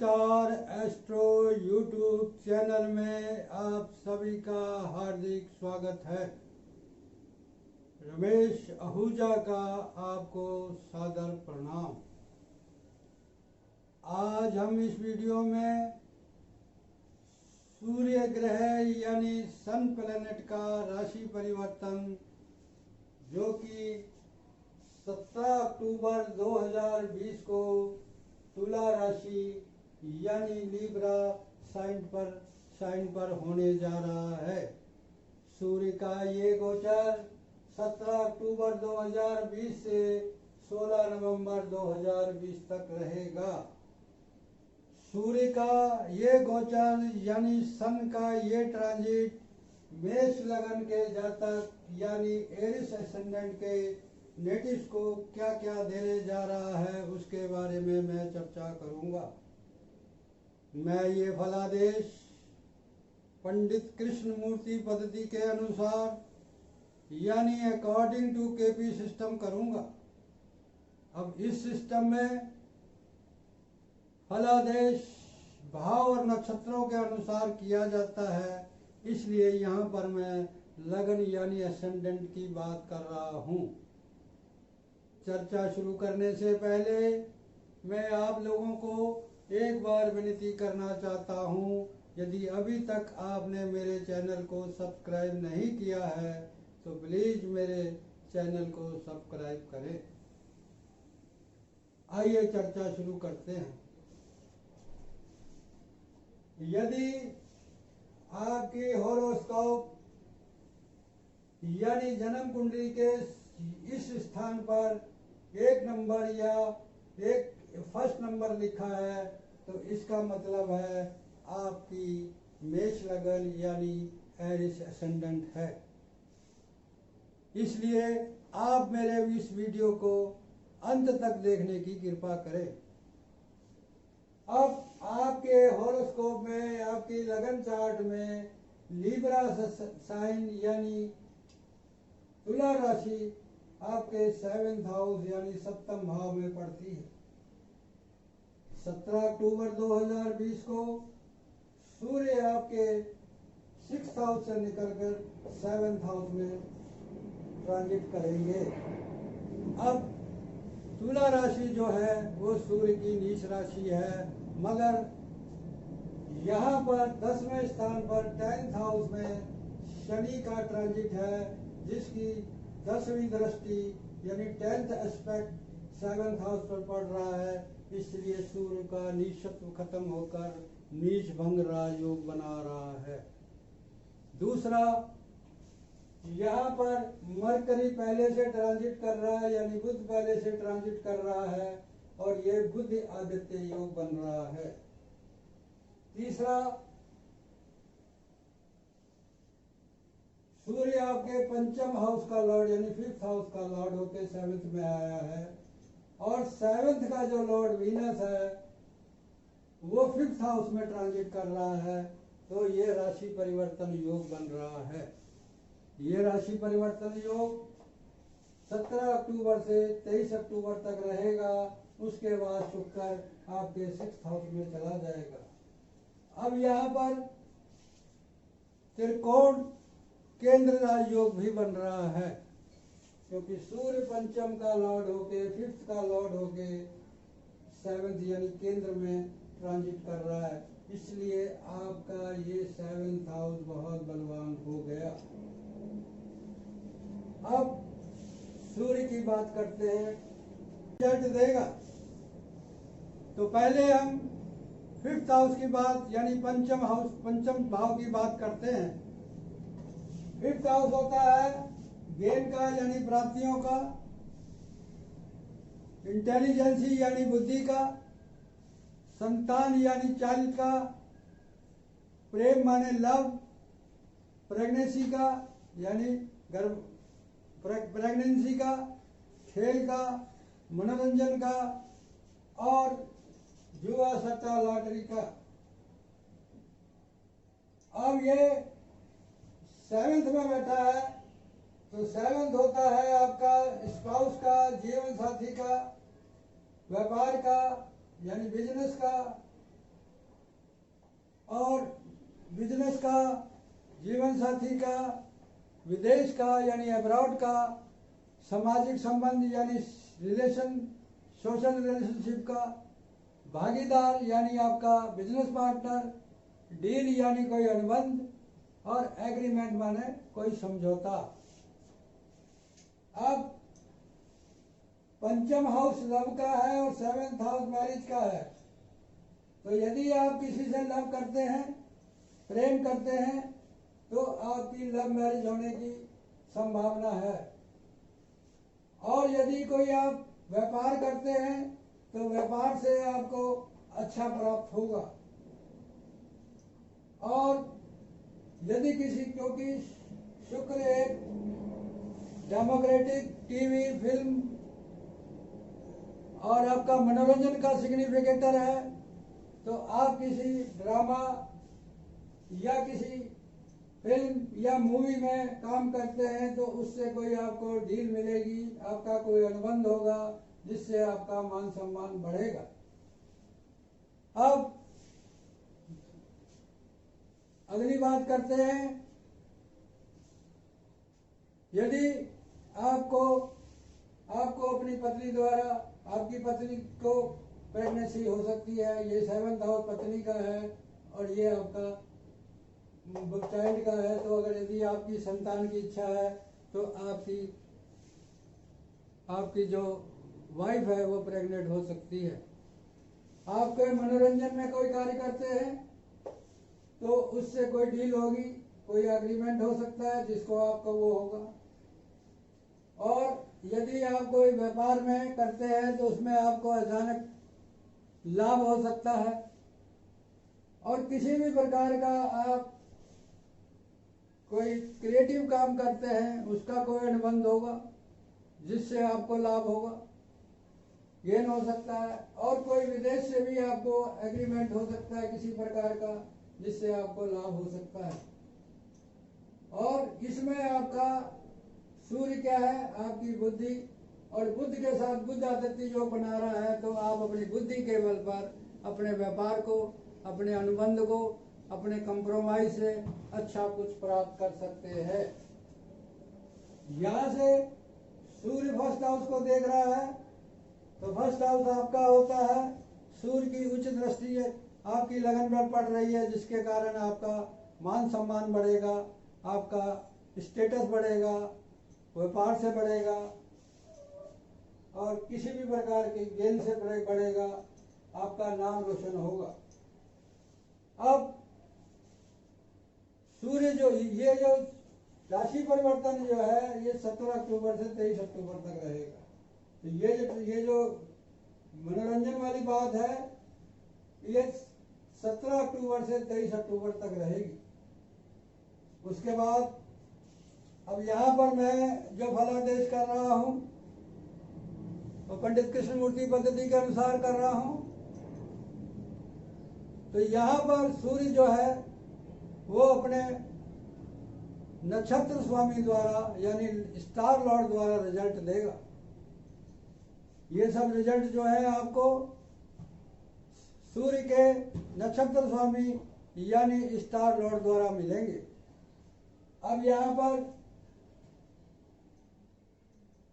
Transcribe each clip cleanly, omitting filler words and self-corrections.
Star astro YouTube channel में आप सभी का हार्दिक स्वागत है। रमेश आहूजा का आपको सादर प्रणाम। आज हम इस वीडियो में सूर्य ग्रह यानी सन प्लैनेट का राशि परिवर्तन जो कि 17 अक्टूबर 2020 को तुला राशि यानी लिब्रा साइन पर होने जा रहा है। सूर्य का ये गोचर 17 अक्टूबर 2020 से 16 नवंबर 2020 तक रहेगा। सूर्य का ये गोचर यानी सन का ये ट्रांजिट मेष लगन के जातक यानी एरिस एसेंडेंट के नेटिव्स को क्या क्या देने जा रहा है उसके बारे में मैं चर्चा करूंगा। मैं ये फलादेश पंडित कृष्ण मूर्ति पद्धति के अनुसार यानी अकॉर्डिंग टू केपी सिस्टम करूंगा। अब इस सिस्टम में फलादेश भाव और नक्षत्रों के अनुसार किया जाता है, इसलिए यहाँ पर मैं लगन यानी असेंडेंट की बात कर रहा हूँ। चर्चा शुरू करने से पहले मैं आप लोगों को एक बार विनती करना चाहता हूँ, यदि अभी तक आपने मेरे चैनल को सब्सक्राइब नहीं किया है तो प्लीज मेरे चैनल को सब्सक्राइब करें। आइए चर्चा शुरू करते हैं। यदि आपकी हॉरोस्कोप यानी जन्म कुंडली के इस स्थान पर 1 नंबर या फर्स्ट नंबर लिखा है तो इसका मतलब है आपकी मेष लगन यानी एरिस एसेंडेंट है। इसलिए आप मेरे इस वीडियो को अंत तक देखने की कृपा करें। अब आपके हॉरोस्कोप में आपकी लगन चार्ट में लिब्रा साइन यानी तुला राशि आपके 7th हाउस यानी 7th भाव में पड़ती है। 17 अक्टूबर 2020 को सूर्य आपके 6th हाउस से निकलकर 7th हाउस में ट्रांजिट करेंगे। अब तुला राशि जो है वो सूर्य की नीच राशि है, मगर यहाँ पर 10वें स्थान पर 10th हाउस में शनि का ट्रांजिट है, जिसकी 10वीं दृष्टि यानी 10th एस्पेक्ट 7th हाउस पर पड़ रहा है। इसलिए सूर्य का नीचत्व खत्म होकर नीच भंग राजयोग बना रहा है। दूसरा, यहाँ पर मरकरी पहले से ट्रांजिट कर रहा है यानी बुध पहले से ट्रांजिट कर रहा है और ये बुध आदित्य योग बन रहा है। तीसरा, सूर्य आपके 5th हाउस का लॉर्ड यानी 5th हाउस का लॉर्ड होके 7th में आया है और 7th का जो लॉर्ड वीनस है वो 5th हाउस में ट्रांजिट कर रहा है, तो ये राशि परिवर्तन योग बन रहा है। ये राशि परिवर्तन योग 17 अक्टूबर से 23 अक्टूबर तक रहेगा। उसके बाद शुक्र आपके 6th हाउस में चला जाएगा। अब यहाँ पर त्रिकोण केंद्र राजयोग भी बन रहा है, क्योंकि सूर्य 5th का लॉर्ड होके 5th का लॉर्ड होके 7th यानी केंद्र में ट्रांजिट कर रहा है। इसलिए आपका ये 7th हाउस बहुत बलवान हो गया। अब सूर्य की बात करते हैं, रिजल्ट देगा। तो पहले हम 5th हाउस की बात यानी 5th भाव की बात करते हैं। 5th हाउस होता है गेन का यानी प्राप्तियों का, इंटेलिजेंसी यानी बुद्धि का, संतान यानी चाइल्ड का, प्रेम माने लव, प्रेगनेंसी का यानी गर्भ प्रेगनेंसी का, खेल का, मनोरंजन का और जुआ सट्टा लॉटरी का। अब ये 7th में बैठा है तो 7th होता है आपका स्पाउस का, जीवन साथी का, व्यापार का यानी बिजनेस का, और बिजनेस का, जीवन साथी का, विदेश का यानी अब्रॉड का, सामाजिक संबंध यानी रिलेशन, सोशल रिलेशनशिप का, भागीदार यानी आपका बिजनेस पार्टनर, डील यानी कोई अनुबंध, और एग्रीमेंट माने कोई समझौता। अब पंचम हाउस लव का है और सेवेंथ हाउस मैरिज का है। तो यदि आप किसी से लव करते हैं, प्रेम करते हैं, तो आपकी लव मैरिज होने की संभावना है। और यदि कोई आप व्यापार करते हैं तो व्यापार से आपको अच्छा प्राप्त होगा। और यदि किसी, क्योंकि शुक्र एक डेमोक्रेटिक टीवी, फिल्म और आपका मनोरंजन का सिग्निफिकेटर है, तो आप किसी ड्रामा या किसी फिल्म या मूवी में काम करते हैं तो उससे कोई आपको डील मिलेगी, आपका कोई अनुबंध होगा जिससे आपका मान सम्मान बढ़ेगा। अब अगली बात करते हैं, यदि आपको अपनी पत्नी द्वारा, आपकी पत्नी को प्रेगनेंसी हो सकती है, ये सेवंथ हाउस पत्नी का है और ये आपका चाइल्ड का है। तो अगर यदि आपकी संतान की इच्छा है तो आपकी जो वाइफ है वो प्रेग्नेंट हो सकती है। आप कोई मनोरंजन में कोई कार्य करते हैं तो उससे कोई डील होगी, कोई एग्रीमेंट हो सकता है जिसको आपका वो होगा। और यदि आप कोई व्यापार में करते हैं तो उसमें आपको अचानक लाभ हो सकता है। और किसी भी प्रकार का आप कोई क्रिएटिव काम करते हैं, उसका कोई अनुबंध होगा जिससे आपको लाभ होगा, गेन हो सकता है। और कोई विदेश से भी आपको एग्रीमेंट हो सकता है किसी प्रकार का जिससे आपको लाभ हो सकता है। और इसमें आपका सूर्य क्या है, आपकी बुद्धि, और बुद्ध के साथ बुद्ध आदित्य योग बना रहा है। तो आप अपनी बुद्धि के बल पर अपने व्यापार को, अपने अनुबंध को, अपने कंप्रोमाइज से अच्छा कुछ प्राप्त कर सकते हैं। यहाँ से सूर्य फर्स्ट हाउस को देख रहा है, तो फर्स्ट हाउस आपका होता है, सूर्य की उच्च दृष्टि आपकी लगन पर पड़ रही है, जिसके कारण आपका मान सम्मान बढ़ेगा, आपका स्टेटस बढ़ेगा, व्यापार से बढ़ेगा और किसी भी प्रकार के गेन से बढ़ेगा, आपका नाम रोशन होगा। अब सूर्य ये जो राशि परिवर्तन जो है ये 17 अक्टूबर से 23 अक्टूबर तक रहेगा। तो ये जो मनोरंजन वाली बात है ये 17 अक्टूबर से 23 अक्टूबर तक रहेगी। उसके बाद अब यहाँ पर मैं जो फलादेश कर रहा हूँ तो पंडित कृष्णमूर्ति पद्धति के अनुसार कर रहा हूँ। तो यहाँ पर सूर्य जो है वो अपने नक्षत्र स्वामी द्वारा यानी स्टार लॉर्ड द्वारा रिजल्ट देगा। ये सब रिजल्ट जो है आपको सूर्य के नक्षत्र स्वामी यानी स्टार लॉर्ड द्वारा मिलेंगे। अब यहाँ पर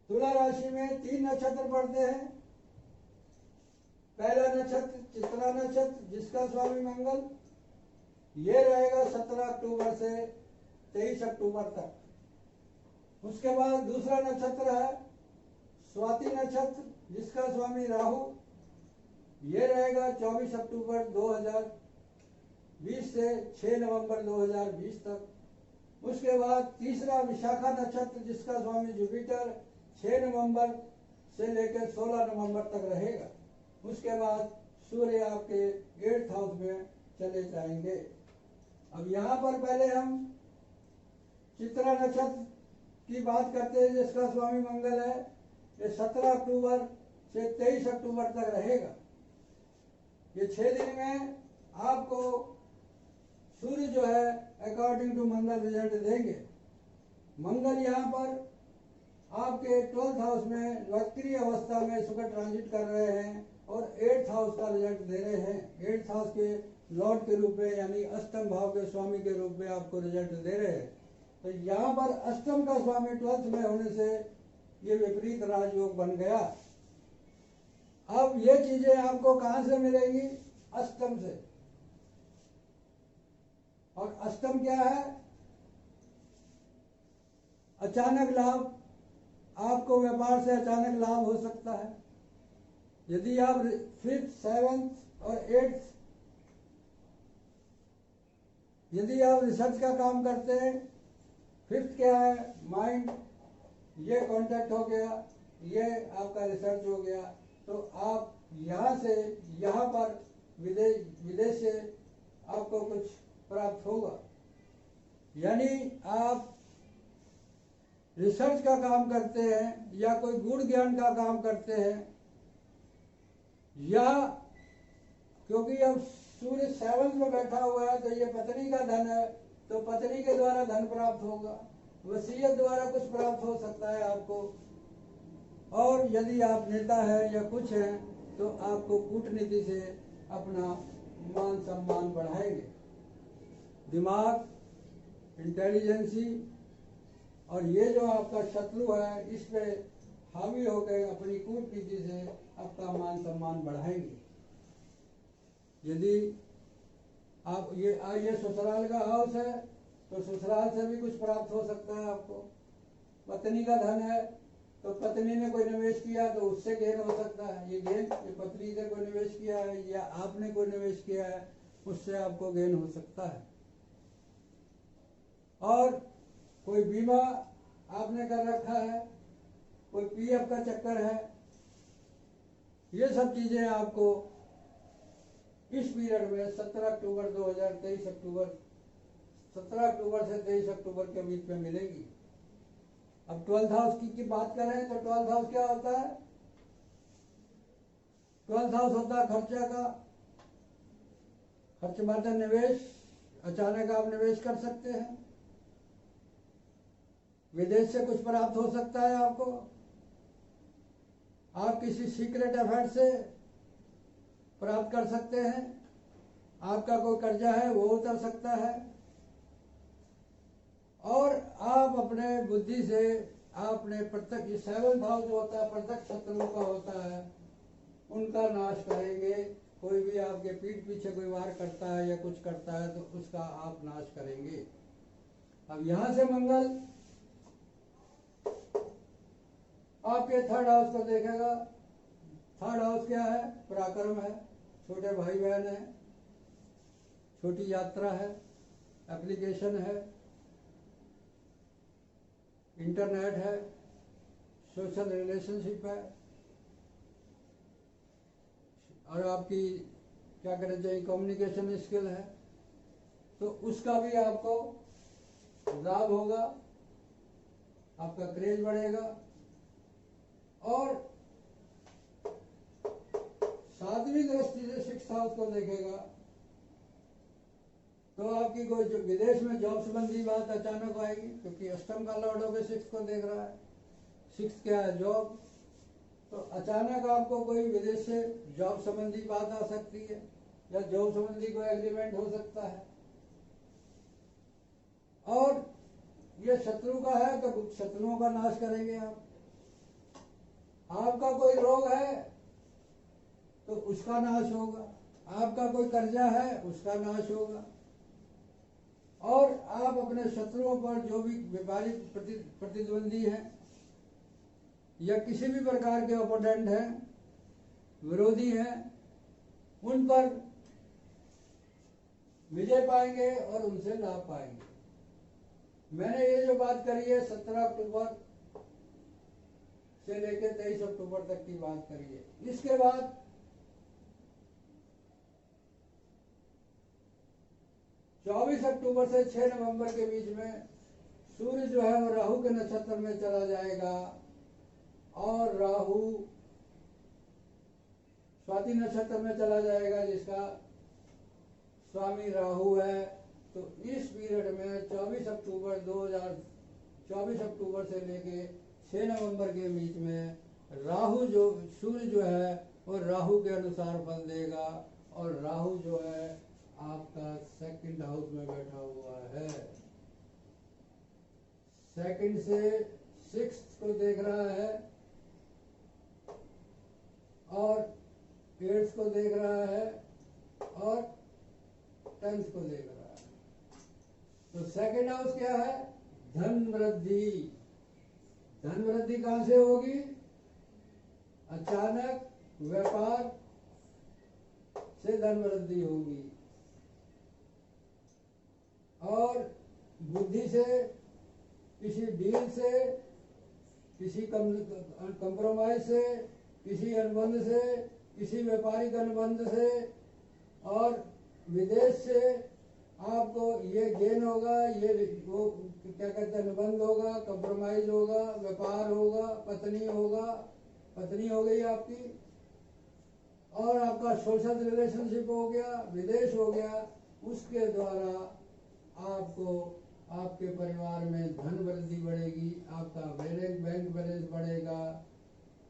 तुला राशि में 3 नक्षत्र पड़ते हैं। पहला नक्षत्र चित्रा नक्षत्र जिसका स्वामी मंगल, ये रहेगा 17 अक्टूबर से 23 अक्टूबर तक। उसके बाद दूसरा नक्षत्र है स्वाति नक्षत्र जिसका स्वामी राहु, ये रहेगा 24 अक्टूबर 2020 से 6 नवंबर 2020 तक। उसके बाद तीसरा विशाखा नक्षत्र जिसका स्वामी जुपिटर 6 नवंबर से लेकर 16 नवंबर तक रहेगा। उसके बाद सूर्य आपके 8th हाउस में चले जाएंगे। अब यहाँ पर पहले हम चित्रा नक्षत्र की बात करते हैं जिसका स्वामी मंगल है। ये 17 अक्टूबर से 23 अक्टूबर तक रहेगा। ये 6 दिन में आपको सूर्य जो है अकॉर्डिंग टू मंगल रिजल्ट देंगे। मंगल यहाँ पर आपके 12th हाउस में वक्रीय अवस्था में सुख ट्रांजिट कर रहे हैं और 8th हाउस का रिजल्ट दे रहे हैं। 8th हाउस के लॉर्ड के रूप में यानी अष्टम भाव के स्वामी के रूप में आपको रिजल्ट दे रहे हैं। तो यहाँ पर अष्टम का स्वामी 12th में होने से ये विपरीत राजयोग बन गया। अब ये चीजें आपको कहां से मिलेगी? अष्टम से। और अष्टम क्या है? अचानक लाभ। आपको व्यापार से अचानक लाभ हो सकता है। यदि आप 5th, 7th और 8th यदि आप रिसर्च का काम करते हैं, 5th क्या है? माइंड। ये कांटेक्ट हो गया, ये आपका रिसर्च हो गया। तो आप यहाँ से यहाँ पर विदेश से आपको कुछ प्राप्त होगा। यानी आप रिसर्च का काम करते हैं या कोई गुण ज्ञान का काम करते हैं, या क्योंकि अब सूर्य 7th में बैठा हुआ है तो ये पत्नी का धन है, तो पत्नी के द्वारा धन प्राप्त होगा, वसीयत द्वारा कुछ प्राप्त हो सकता है आपको। और यदि आप नेता है या कुछ है तो आपको कूटनीति से अपना मान सम्मान बढ़ाएंगे। दिमाग, इंटेलिजेंसी और ये जो आपका शत्रु है इस पे हावी होकर अपनी कूटनीति से आपका मान सम्मान बढ़ाएंगे। यदि आप ये ससुराल का हाउस है तो ससुराल से भी कुछ प्राप्त हो सकता है आपको। पत्नी का धन है तो पत्नी ने कोई निवेश किया तो उससे गेन हो सकता है। ये गेन ये पत्नी ने कोई निवेश किया है या आपने कोई निवेश किया है, उससे आपको गेन हो सकता है। और कोई बीमा आपने कर रखा है, कोई पीएफ का चक्कर है, ये सब चीजें आपको इस पीरियड में 17 अक्टूबर 2023 17 अक्टूबर से 23 अक्टूबर के बीच में मिलेगी। अब 12th हाउस की बात करें तो 12th हाउस क्या होता है? 12th हाउस होता है खर्चा का। खर्च मतलब निवेश। अचानक आप निवेश कर सकते हैं, विदेश से कुछ प्राप्त हो सकता है आपको, आप किसी सीक्रेट अफेयर से प्राप्त कर सकते हैं, आपका कोई कर्जा है वो उतर सकता है, और आप अपने बुद्धि से आपने प्रत्यक्ष 7th हाउस जो होता है प्रत्यक्ष शत्रुओं का होता है, उनका नाश करेंगे। कोई भी आपके पीठ पीछे कोई वार करता है या कुछ करता है तो उसका आप नाश करेंगे। अब यहां से मंगल आपके 3rd हाउस को देखेगा। 3rd हाउस क्या है? पराक्रम है, छोटे भाई बहन है, छोटी यात्रा है, एप्लीकेशन है, इंटरनेट है, सोशल रिलेशनशिप है, और आपकी क्या कहना चाहिए कम्युनिकेशन स्किल है, तो उसका भी आपको लाभ होगा, आपका क्रेज बढ़ेगा। और 7वीं दृष्टि से 6th हाउस को देखेगा तो आपकी कोई जो विदेश में जॉब संबंधी बात अचानक आएगी, क्योंकि अष्टम का लॉर्ड होकर 6th को देख रहा है। 6th क्या है? जॉब। तो अचानक आपको कोई विदेश से जॉब संबंधी बात आ सकती है या जॉब संबंधी कोई एग्रीमेंट हो सकता है। और ये शत्रु का है तो शत्रुओं का नाश करेंगे आप। आपका कोई रोग है तो उसका नाश होगा, आपका कोई कर्जा है उसका नाश होगा, और आप अपने शत्रुओं पर जो भी व्यापारिक प्रतिद्वंदी हैं या किसी भी प्रकार के ओपोनेंट हैं, विरोधी हैं, उन पर विजय पाएंगे और उनसे लाभ पाएंगे। मैंने ये जो बात करी है 17 अक्टूबर से लेकर 23 अक्टूबर तक की बात करी है। इसके बाद 24 अक्टूबर से 6 नवंबर के बीच में सूर्य जो है वो राहु के नक्षत्र में चला जाएगा, और राहु स्वाति नक्षत्र में चला जाएगा जिसका स्वामी राहु है। तो इस पीरियड में 24 अक्टूबर से लेके 6 नवंबर के बीच में सूर्य जो है वो राहु के अनुसार फल देगा, और राहु जो है आपका सेकंड हाउस में बैठा हुआ है। सेकंड से सिक्स्थ को देख रहा है और एट्थ को देख रहा है और 10th को देख रहा है। तो सेकंड हाउस क्या है? धन वृद्धि। धन वृद्धि कहां से होगी? अचानक व्यापार से धन वृद्धि होगी और बुद्धि से, किसी डील से, किसी कंप्रोमाइज से, किसी अनुबंध से, किसी व्यापारिक अनुबंध से और विदेश से आपको ये गेन होगा, ये वो क्या कहते हैं, अनुबंध होगा, कंप्रोमाइज होगा, व्यापार होगा, पत्नी होगा, पत्नी हो गई आपकी, और आपका सोशल रिलेशनशिप हो गया, विदेश हो गया। उसके द्वारा आपको आपके परिवार में धन वृद्धि बढ़ेगी, आपका बैंक बैलेंस बढ़ेगा,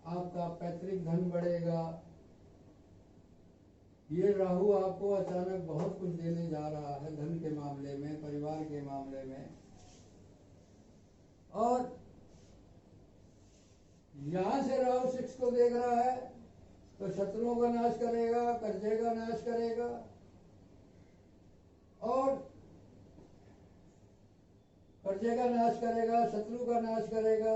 आपका पैतृक धन बढ़ेगा। ये राहु आपको अचानक बहुत कुछ देने जा रहा है धन के मामले में, परिवार के मामले में। और यहां से राहु 6 को देख रहा है तो शत्रुओं का नाश करेगा, कर्जे का नाश करेगा और कर्जे का नाश करेगा, शत्रु का नाश करेगा।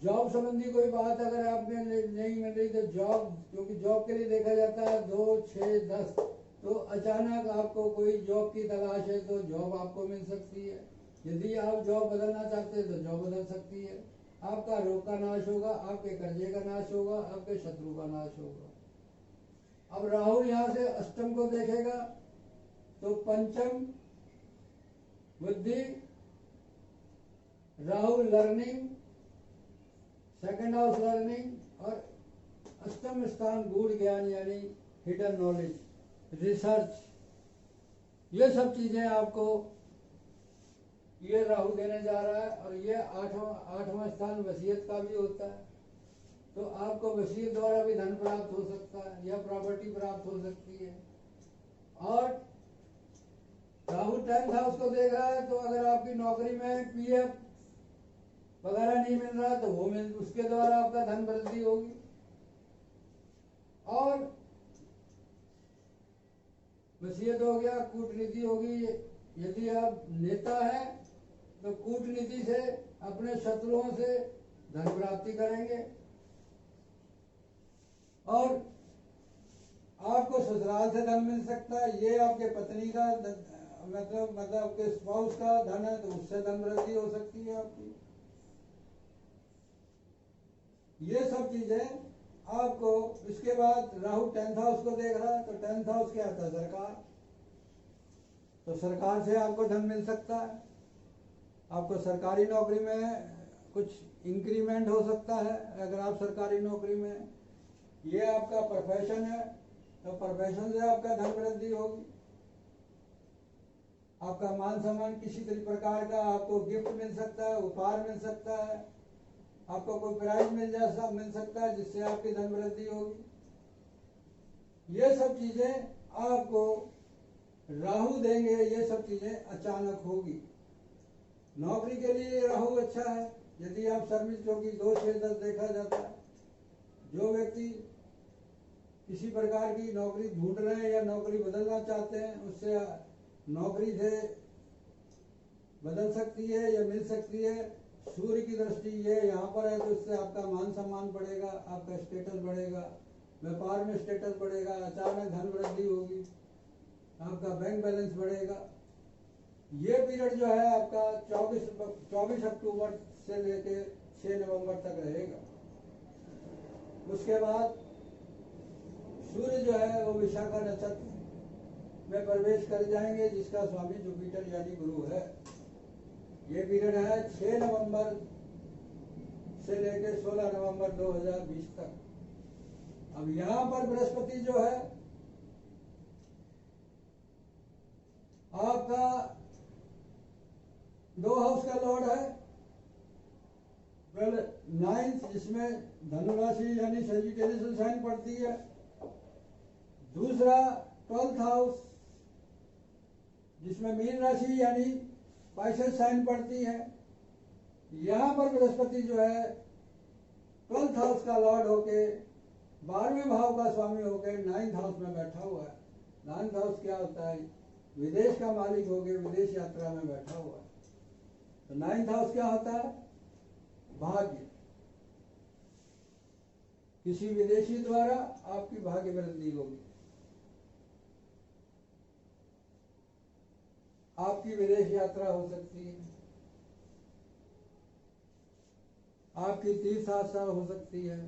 जॉब संबंधी कोई बात अगर आपने नहीं मिल रही तो जॉब, क्योंकि जॉब के लिए देखा जाता है 2, 6, 10, तो अचानक आपको कोई जॉब की तलाश है तो जॉब आपको मिल सकती है। यदि आप जॉब बदलना चाहते हैं तो जॉब बदल सकती है। आपका रोग का नाश होगा, आपके कर्जे का नाश होगा, आपके शत्रु का नाश होगा। अब राहु यहां से अष्टम को देखेगा तो पंचम बुद्धि, Rahu learning, second house learning और अष्टम स्थान गूढ़ ज्ञान यानी हिडन नॉलेज, रिसर्च, ये सब चीजें आपको ये राहु देने जा रहा है। और ये आठवां स्थान वसीयत का भी होता है, तो आपको वसीयत द्वारा भी धन प्राप्त हो सकता है या प्रॉपर्टी प्राप्त हो सकती है। और राहु 10th हाउस को देख रहा है तो अगर आपकी नौकरी में पीएफ वगैरह नहीं मिल रहा तो वो उसके द्वारा आपका धन वृद्धि होगी। और वसीयत हो गया, कूटनीति होगी। यदि आप नेता हैं तो कूटनीति से अपने शत्रुओं से धन प्राप्ति करेंगे और आपको ससुराल से धन मिल सकता है। ये आपके पत्नी का मतलब आपके स्पाउस का धन है तो उससे धन वृद्धि हो सकती है आपकी। ये सब चीजें आपको। इसके बाद राहु 10th हाउस को देख रहा है तो 10th हाउस क्या आता है? सरकार। तो सरकार से आपको धन मिल सकता है, आपको सरकारी नौकरी में कुछ इंक्रीमेंट हो सकता है अगर आप सरकारी नौकरी में। ये आपका प्रोफेशन है तो प्रोफेशन से आपका धन वृद्धि होगी। आपका मान सम्मान किसी प्रकार का आपको गिफ्ट मिल सकता है, उपहार मिल सकता है, आपको कोई प्राइज मिल सकता है जिससे आपकी धन वृद्धि होगी। ये सब चीजें आपको राहु देंगे, ये सब चीजें अचानक होगी। नौकरी के लिए राहु अच्छा है। यदि आप सर्विस, क्योंकि 2, 6, 10 देखा जाता है, जो व्यक्ति किसी प्रकार की नौकरी ढूंढ रहे हैं या नौकरी बदलना चाहते हैं उससे नौकरी से बदल सकती है या मिल सकती है। सूर्य की दृष्टि ये यहाँ पर है तो इससे आपका मान सम्मान बढ़ेगा, आपका स्टेटस बढ़ेगा, व्यापार में स्टेटस बढ़ेगा, अचानक धन वृद्धि होगी, आपका बैंक बैलेंस बढ़ेगा। ये पीरियड जो है आपका 24 अक्टूबर से लेके 6 नवंबर तक रहेगा। उसके बाद सूर्य जो है वो विशाखा नक्षत्र में प्रवेश कर जाएंगे जिसका स्वामी जुपिटर यानी गुरु है। ये पीरियड है 6 नवंबर से लेके 16 नवंबर 2020 तक। अब यहां पर बृहस्पति जो है आपका 2 हाउस का लॉर्ड है। पहले 9th जिसमें धनु राशि यानी सजिटेरियस साइन पड़ती है। दूसरा 12th हाउस जिसमें मीन राशि यानी पाइसेस साइन पड़ती है। यहाँ पर बृहस्पति जो है 12th हाउस का लॉर्ड होके 12वें भाव का स्वामी होके 9th हाउस में बैठा हुआ है। 9th हाउस क्या होता है? विदेश का मालिक होके विदेश यात्रा में बैठा हुआ है। तो 9th हाउस क्या होता है? भाग्य। किसी विदेशी द्वारा आपकी भाग्य वृद्धि होगी, आपकी विदेश यात्रा हो सकती है, आपकी तीर्थ यात्रा हो सकती है।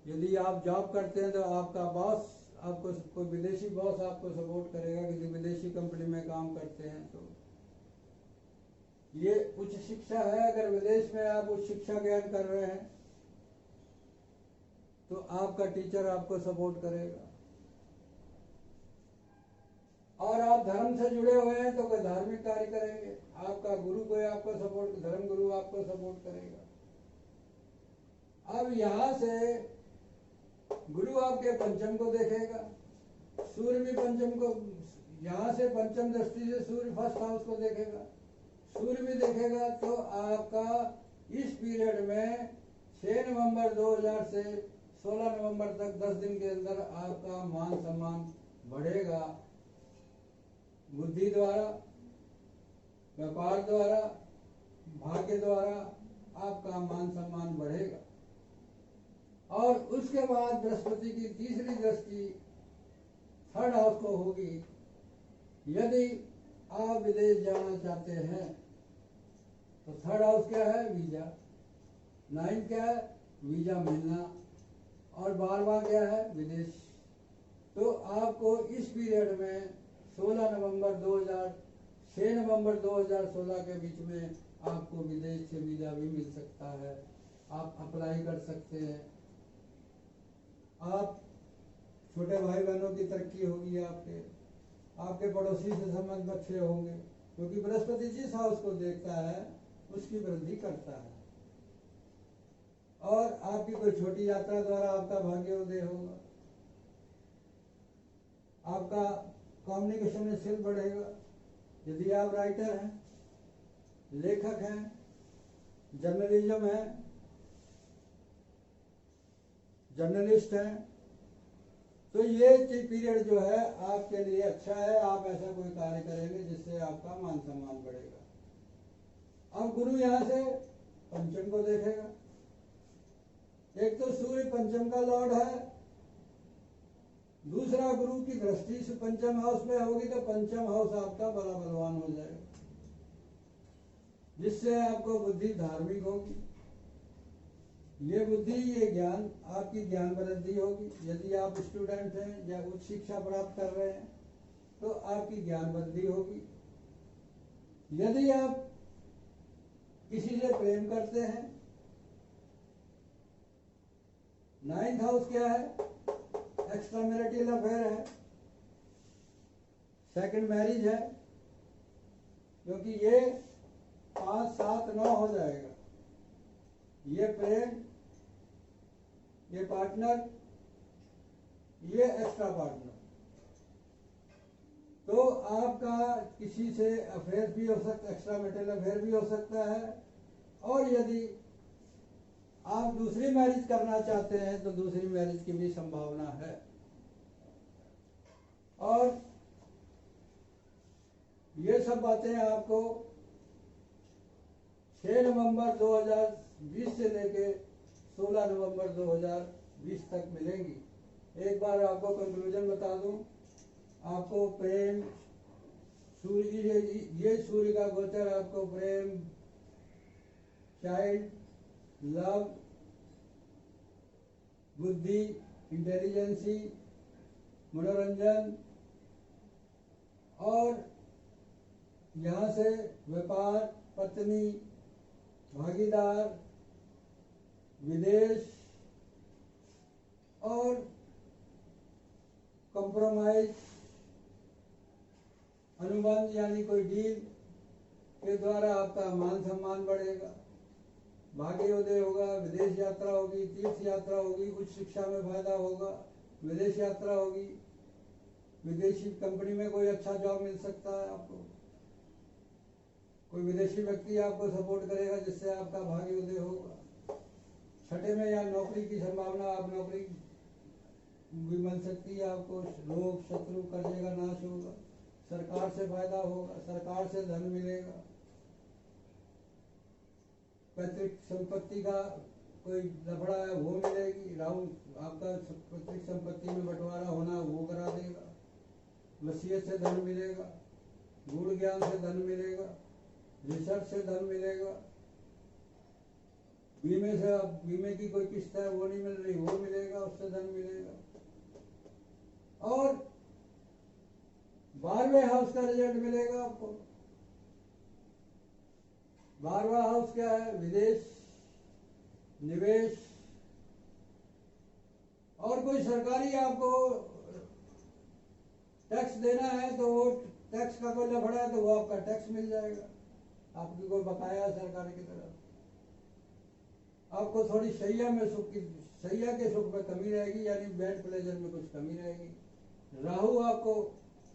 यदि आप जॉब करते हैं तो आपका बॉस आपको, कोई विदेशी बॉस आपको सपोर्ट करेगा, किसी विदेशी कंपनी में काम करते हैं तो ये उच्च शिक्षा है। अगर विदेश में आप उच्च शिक्षा ग्रहण कर रहे हैं तो आपका टीचर आपको सपोर्ट करेगा। और आप धर्म से जुड़े हुए हैं तो कोई धार्मिक कार्य करेंगे, आपका गुरु कोई आपको सपोर्ट, धर्म गुरु आपको सपोर्ट करेगा। अब यहां से गुरु आपके पंचम को देखेगा, सूर्य भी पंचम को, यहां से पंचम दृष्टि से सूर्य फर्स्ट हाउस को देखेगा, सूर्य भी देखेगा। तो आपका इस पीरियड में 6 नवंबर 2000 से 16 नवंबर तक 10 दिन के अंदर आपका मान सम्मान बढ़ेगा। बुद्धि द्वारा, व्यापार द्वारा, भाग्य द्वारा आपका मान सम्मान बढ़ेगा। और उसके बाद बृहस्पति की तीसरी दृष्टि 3rd हाउस को होगी। यदि आप विदेश जाना चाहते हैं तो 3rd हाउस क्या है? वीजा। 9 क्या है? वीजा मिलना। और 12वां क्या है? विदेश। तो आपको इस पीरियड में 16 नवंबर 2000 6 नवंबर 2016 के बीच में आपको विदेश से वीजा भी मिल सकता है, आप अप्लाई कर सकते हैं। आप छोटे भाई बहनों की तरक्की होगी, आपके पड़ोसी से संबंध अच्छे होंगे, क्योंकि बृहस्पति जिस हाउस को देखता है उसकी वृद्धि करता है। और आपकी कोई छोटी यात्रा द्वारा आपका भाग्योदय होगा, आपका कम्युनिकेशन स्किल बढ़ेगा। यदि आप राइटर हैं, लेखक हैं, जर्नलिज्म है, जर्नलिस्ट हैं, तो ये पीरियड जो है आपके लिए अच्छा है। आप ऐसा कोई कार्य करेंगे जिससे आपका मान सम्मान बढ़ेगा। अब गुरु यहाँ से पंचम को देखेगा। एक तो सूर्य पंचम का लॉर्ड है, दूसरा गुरु की दृष्टि से पंचम हाउस में होगी तो पंचम हाउस आपका बड़ा बलवान हो जाएगा, जिससे आपको बुद्धि धार्मिक होगी। ये बुद्धि, ये ज्ञान, आपकी ज्ञान वृद्धि होगी। यदि आप स्टूडेंट हैं या उच्च शिक्षा प्राप्त कर रहे हैं तो आपकी ज्ञान वृद्धि होगी। यदि आप किसी से प्रेम करते हैं, 9th हाउस क्या है? एक्स्ट्रा मैरिटल अफेयर है, सेकंड मैरिज है, क्योंकि ये 5, 7, 9 हो जाएगा। ये प्रेम, ये पार्टनर, ये एक्स्ट्रा पार्टनर। तो आपका किसी से अफेयर भी हो सकता है, एक्स्ट्रा मैरिटल अफेयर भी हो सकता है। और यदि आप दूसरी मैरिज करना चाहते हैं तो दूसरी मैरिज की भी संभावना है। और ये सब बातें आपको 6 नवंबर 2020 से लेके 16 नवंबर 2020 तक मिलेंगी। एक बार आपको कंक्लूजन बता दूं, आपको प्रेम, सूर्य, ये सूर्य का गोचर आपको प्रेम, चाइल्ड, लव, बुद्धि, इंटेलिजेंसी, मनोरंजन, और यहाँ से व्यापार, पत्नी, भागीदार, विदेश और कंप्रोमाइज, अनुबंध यानी कोई डील के द्वारा आपका मान सम्मान बढ़ेगा, भाग्योदय होगा, विदेश यात्रा होगी, तीर्थ यात्रा होगी, उच्च शिक्षा में फायदा होगा, विदेश यात्रा होगी। विदेशी कंपनी में कोई अच्छा जॉब मिल सकता है आपको, कोई विदेशी व्यक्ति आपको सपोर्ट करेगा जिससे आपका भाग्योदय होगा। छठे में या नौकरी की संभावना, आप नौकरी भी मिल सकती है आपको, रोग शत्रु कर्जे का नाश होगा, सरकार से फायदा होगा, सरकार से धन मिलेगा, पैतृक संपत्ति का कोई लफड़ा है वो मिलेगी, राहु आपका पैतृक संपत्ति में बंटवारा होना वो करा देगा, वसीयत से धन मिलेगा, गुण ज्ञान से धन मिलेगा, रिसर्च से धन मिलेगा, बीमे की कोई किस्त है वो नहीं मिल रही वो मिलेगा, उससे धन मिलेगा। और 12वें हाउस का रिजल्ट मिलेगा आपको। 12वां हाउस क्या है? विदेश, निवेश, और कोई सरकारी आपको टैक्स देना है तो वो टैक्स का कोई लफड़ा है तो वो आपका टैक्स मिल जाएगा, आपकी कोई बकाया सरकार की तरफ। आपको थोड़ी सैया के सुख में कमी रहेगी, यानी बेड प्लेजर में कुछ कमी रहेगी। राहु आपको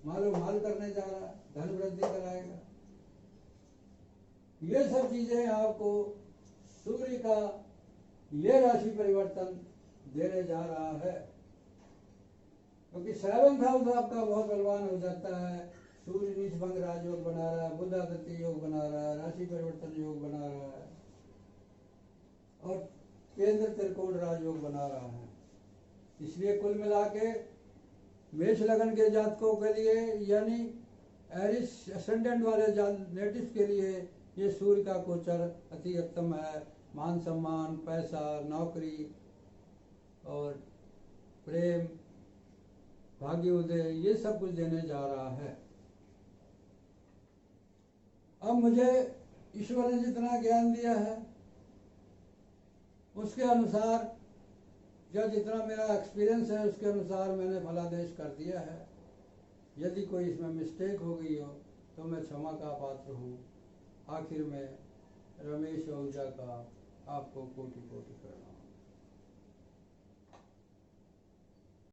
मालो माल करने जा रहा है, धन वृद्धि कराएगा। ये सब चीजें आपको सूर्य का ये राशि परिवर्तन देने जा रहा है, क्योंकि 7th हाउस आपका बहुत बलवान हो जाता है। सूर्य नीच भंग राजयोग बना रहा है, बुध आदित्य योग बना रहा है, राशि परिवर्तन योग बना रहा है, और केंद्र त्रिकोण राजयोग बना रहा है। इसलिए कुल मिला के मेष लगन के जातकों के लिए, यानी एरिस असेंडेंट वाले नेटिव के लिए ये सूर्य का गोचर अति उत्तम है। मान सम्मान, पैसा, नौकरी और प्रेम, भाग्योदय, ये सब कुछ देने जा रहा है। अब मुझे ईश्वर ने जितना ज्ञान दिया है उसके अनुसार, या जितना मेरा एक्सपीरियंस है उसके अनुसार मैंने फलादेश कर दिया है। यदि कोई इसमें मिस्टेक हो गई हो तो मैं क्षमा का पात्र हूँ। आखिर में रमेश आहूजा का आपको कोटि कोटि प्रणाम।